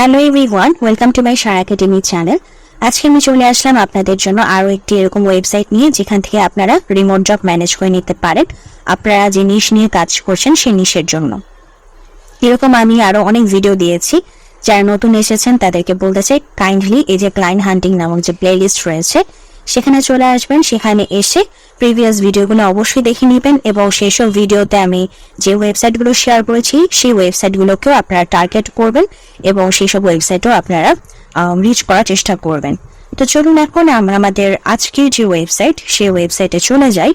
Hello everyone, welcome to my Sara academy channel. আজকে আমি চলে আসলাম আপনাদের জন্য আরও একটি এরকম ওয়েবসাইট নিয়ে, যেখান থেকে আপনারা রিমোট জব ম্যানেজ করে নিতে পারেন আপনারা যে নিশ নিয়ে কাজ করছেন সেই নিশের জন্য। এরকম আমি আরও অনেক ভিডিও দিয়েছি। যারা নতুন এসেছেন তাদেরকে বলতে চাই, কাইন্ডলি এই যে ক্লায়েন্ট হান্টিং নামক যে প্লেলিস্ট রয়েছে সেখানে চলে আসবেন। সেখানে এসে প্রিভিয়াস ভিডিওগুলো অবশ্যই দেখে নেবেন এবং সেসব ভিডিওতে আমি যে ওয়েবসাইটগুলো শেয়ার করেছি সেই ওয়েবসাইটগুলোকেও আপনারা টার্গেট করবেন এবং সেই সব ওয়েবসাইটও আপনারা রিচ করার চেষ্টা করবেন। তো চলুন এখন আমরা আমাদের আজকের যে ওয়েবসাইট সেই ওয়েবসাইটে চলে যাই।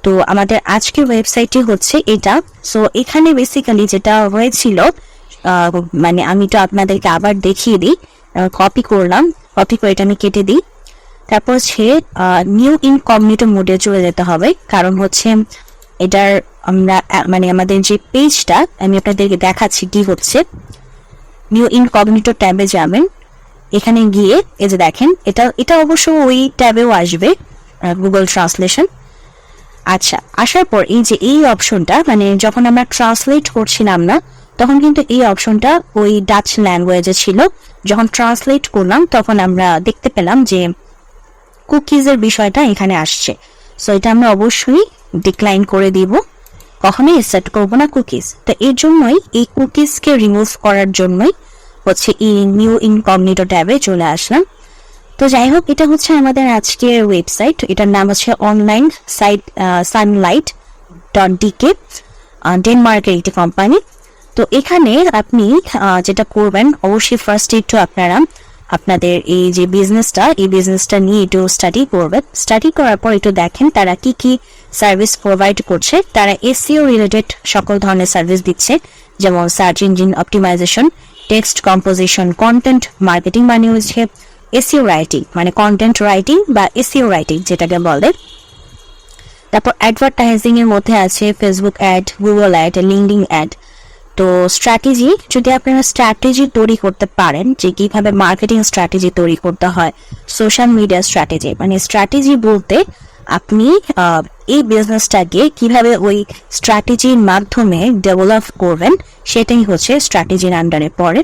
তো আমাদের আজকের ওয়েবসাইটটি হচ্ছে এটা। সো এখানে বেসিক্যালি যেটা হয়েছিল, মানে আমি তো আপনাদেরকে আবার দেখিয়ে দিই। কপি করলাম, কপি করে এটা আমি কেটে দিই। তারপর হচ্ছে নিউ ইনকগনিটো মোডে চলে যেতে হবে, কারণ হচ্ছে এটার আমরা মানে আমাদের যে পেজটা আমি আপনাদেরকে দেখাচ্ছি কি হচ্ছে। নিউ ইনকগনিটো ট্যাবে যাবেন, এখানে গিয়ে এই যে দেখেন এটা অবশ্য ওই ট্যাবেও আসবে, গুগল ট্রান্সলেশন। আচ্ছা, আসার পর এই যে এই অপশনটা, মানে যখন আমরা ট্রান্সলেট করছিলাম না তখন কিন্তু এই অপশনটা ওই ডাচ ল্যাঙ্গুয়েজে ছিল। যখন ট্রান্সলেট করলাম তখন আমরা দেখতে পেলাম যে কুকিজের বিষয়টা এখানে আসছে। সো এটা আমরা অবশ্যই ডিক্লাইন করে দিব, কখনোই সেট করবো না কুকিজ। তো এর জন্যই এই কুকিজকে রিমুভ করার জন্যই হচ্ছে এই নিউ ইনকগনিটো ট্যাবে চলে আসলাম। তো যাই হোক, এটা হচ্ছে আমাদের আজকের ওয়েবসাইট। এটার নাম হচ্ছে অনলাইন সাইট sunlight.dk, ডেনমার্কের একটি কোম্পানি। তো এখানে আপনি যেটা করবেন, অবশ্যই ফার্স্ট একটু আপনারা আপনাদের এই যে বিজনেসটা নিয়ে একটু স্টাডি করবেন। স্টাডি করার পর একটু দেখেন তারা কি কি সার্ভিস প্রোভাইড করছে। তারা এসইও রিলেটেড সকল ধরনের সার্ভিস দিচ্ছে, যেমন search engine optimisation, text composition, content marketing, মানে হচ্ছে এসইও রাইটিং, মানে কন্টেন্ট রাইটিং বা এসইও রাইটিং যেটাকে বলে। তারপর অ্যাডভার্টাইজিং এর মধ্যে আছে Facebook ad, Google ad, LinkedIn ad. তো স্ট্র্যাটেজি, যদি আপনারা স্ট্র্যাটেজি তৈরি করতে পারেন যে কিভাবে মার্কেটিং স্ট্র্যাটেজি তৈরি করতে হয়, সোশ্যাল মিডিয়া স্ট্র্যাটেজি, মানে স্ট্র্যাটেজি বলতে আপনি এই বিজনেসটাকে কিভাবে ওই স্ট্র্যাটেজির মাধ্যমে ডেভেলপ করবেন, সেটাই হচ্ছে স্ট্র্যাটেজির আন্ডারে পড়ে।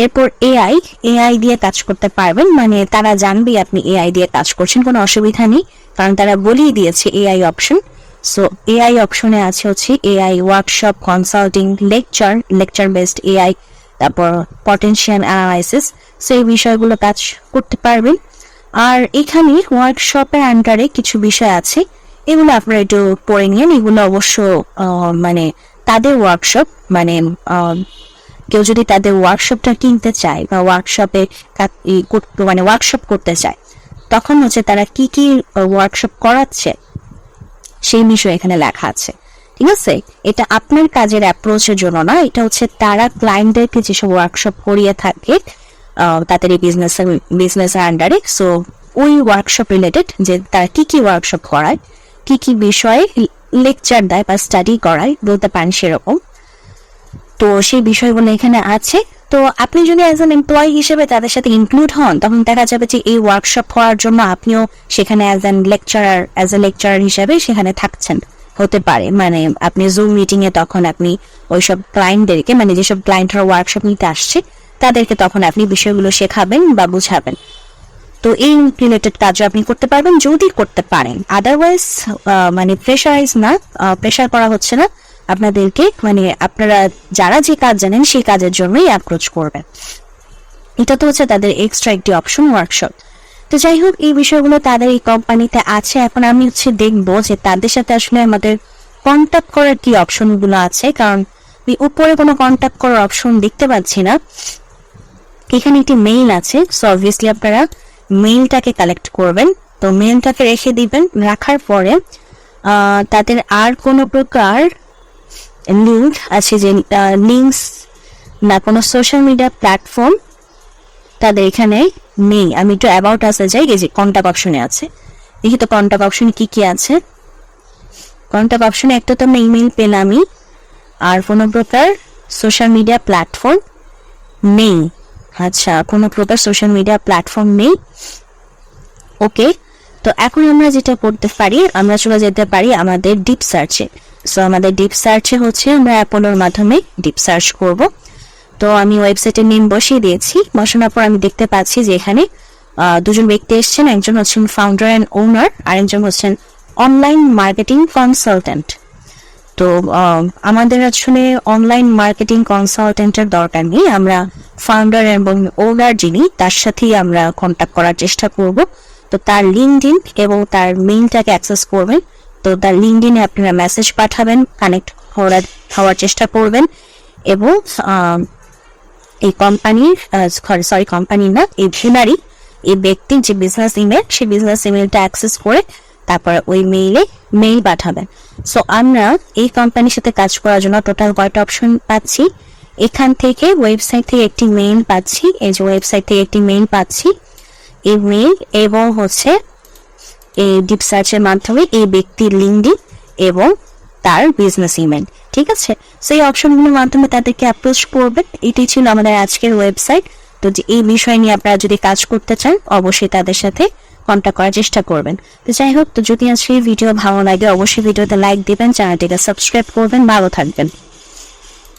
এরপর এআই দিয়ে কাজ করতে পারবেন, মানে তারা জানবে আপনি এআই দিয়ে কাজ করছেন, কোনো অসুবিধা নেই, কারণ তারা বলেই দিয়েছে এআই অপশন। সো এআই অপশনে আছে হচ্ছে AI workshop, consulting, lecture based AI, তারপর পটেনশিয়াল অ্যানালাইসিস। সো এই বিষয়গুলো কাজ করতে পারবেন। আর এখানে ওয়ার্কশপের আন্ডারে কিছু বিষয় আছে, এগুলো আপনারা একটু পড়ে নিন। এগুলো অবশ্য মানে তাদের ওয়ার্কশপ, মানে কেউ যদি তাদের ওয়ার্কশপটা কিনতে চায় বা ওয়ার্কশপে মানে ওয়ার্কশপ করতে চায়, তখন হচ্ছে তারা কি কি ওয়ার্কশপ করাচ্ছে সেই বিষয় এখানে লেখা আছে। ঠিক আছে, এটা আপনার কাজের অ্যাপ্রোচের জন্য না, এটা হচ্ছে তারা ক্লায়েন্টদেরকে যেসব ওয়ার্কশপ করিয়ে থাকে তাদের এই বিজনেসের আন্ডারে। সো ওই ওয়ার্কশপ রিলেটেড যে তারা কি কি ওয়ার্কশপ করায়, কি কি বিষয়ে লেকচার দেয় বা স্টাডি করায় বলতে পারেন সেরকম। তো সেই বিষয়গুলো এখানে আছে। তো আপনি যদি অ্যাজ অ্যান এমপ্লয়ি হিসেবে তাদের সাথে ইনক্লুড হন, তখন দেখা যাবে যে এই ওয়ার্কশপ হওয়ার জন্য আপনিও সেখানে অ্যাজ এ লেকচারার হিসেবে সেখানে থাকছেন, হতে পারে। মানে আপনি জুম মিটিং এ তখন আপনি ওইসব ক্লায়েন্টদেরকে, মানে যেসব ক্লায়েন্টরা ওয়ার্কশপ নিতে আসছে তাদেরকে তখন আপনি বিষয়গুলো শেখাবেন বা বুঝাবেন। তো এই রিলেটেড কাজও আপনি করতে পারবেন যদি করতে পারেন। আদারওয়াইজ মানে প্রেশার করা হচ্ছে না আপনাদেরকে, মানে আপনারা যারা যে কাজ জানেন সেই কাজের জন্যই অ্যাপ্রোচ করবেন। এটা তো হচ্ছে তাদের এক্সট্রা একটি অপশন ওয়ার্কশপ। তো যাই হোক, এই বিষয়গুলো তাদের এই কোম্পানিতে আছে। এখন আমি হচ্ছে দেখবো যে তাদের সাথে আসলে আমাদের কন্ট্যাক্ট করার কি অপশনগুলো আছে, কারণ উপরে কোনো কন্ট্যাক্ট করার অপশন দেখতে পাচ্ছি না। এখানে একটি মেইল আছে, সো অবভিয়াসলি আপনারা মেইলটাকে কালেক্ট করবেন। তো মেইলটাকে রেখে দিবেন, রাখার পরে তাদের আর কোনো প্রকার লিঙ্ক আছে যে লিঙ্কস না কোনো সোশ্যাল মিডিয়া প্ল্যাটফর্ম তাদের এখানে নেই। আমি একটু অ্যাবাউট আসে যাই, এই যে কন্ট্যাক্ট অপশনে আছে, দেখি তো কন্ট্যাক্ট অপশনে কি কি আছে। কন্ট্যাক্ট অপশনে একটা তো আমরা ইমেইল পেলামই, আর কোনো প্রকার সোশ্যাল মিডিয়া প্ল্যাটফর্ম নেই। আচ্ছা, কোনো প্রকার সোশ্যাল মিডিয়া প্ল্যাটফর্ম নেই। ওকে, তো এখন আমরা যেটা করতে পারি, আমরা চলে যেতে পারি আমাদের ডিপ সার্চে। সো আমাদের ডিপ সার্চে হচ্ছে আমরা অ্যাপোলোর মাধ্যমে ডিপ সার্চ করব। তো আমি ওয়েবসাইটের নেম বসিয়ে দিয়েছি। বসানোর পর আমি দেখতে পাচ্ছি যে এখানে দুজন ব্যক্তি এসেছেন, একজন হচ্ছেন ফাউন্ডার অ্যান্ড ওনার, আর একজন হচ্ছেন অনলাইন মার্কেটিং কনসালটেন্ট। তো আমাদের আসলে অনলাইন মার্কেটিং কনসালটেন্টের দরকার নেই, আমরা ফাউন্ডার এবং ওনার যিনি তার সাথেই আমরা কন্ট্যাক্ট করার চেষ্টা করব। তো তার লিঙ্কডইন এবং তার মেইলটাকে অ্যাক্সেস করবেন। তো তার লিঙ্কডইনে আপনারা মেসেজ পাঠাবেন, কানেক্ট হওয়ার চেষ্টা করবেন এবং এই কোম্পানির কোম্পানি না, এই ভেনারি এই ব্যক্তির যে বিজনেস ইমেল, সেই বিজনেস ইমেলটা অ্যাক্সেস করে তারপর ওই মেইল পাঠাবেন। সো আমরা এই কোম্পানির সাথে কাজ করার জন্য টোটাল কয়টা অপশন পাচ্ছি? এখান থেকে ওয়েবসাইট থেকে একটি মেইল পাচ্ছি, এই যে ওয়েবসাইট থেকে একটি মেইল পাচ্ছি, এই মেইল এবং হচ্ছে এই ডিপ সার্চের মাধ্যমে এই ব্যক্তির লিঙ্কডইন এবং তার বিজনেস ইমেল। ঠিক আছে, সেই অপশনগুলোর মাধ্যমে তাদেরকে অ্যাপ্রোচ করবেন। এটাই ছিল আমাদের আজকের ওয়েবসাইট। তো যে এই বিষয় নিয়ে আপনারা যদি কাজ করতে চান অবশ্যই তাদের সাথে কন্ট্যাক্ট করার চেষ্টা করবেন। তো যাই হোক, তো যদি আজকে ভিডিও ভালো লাগে অবশ্যই ভিডিওতে লাইক দিবেন, চ্যানেলটিকে সাবস্ক্রাইব করবেন। ভালো থাকবেন।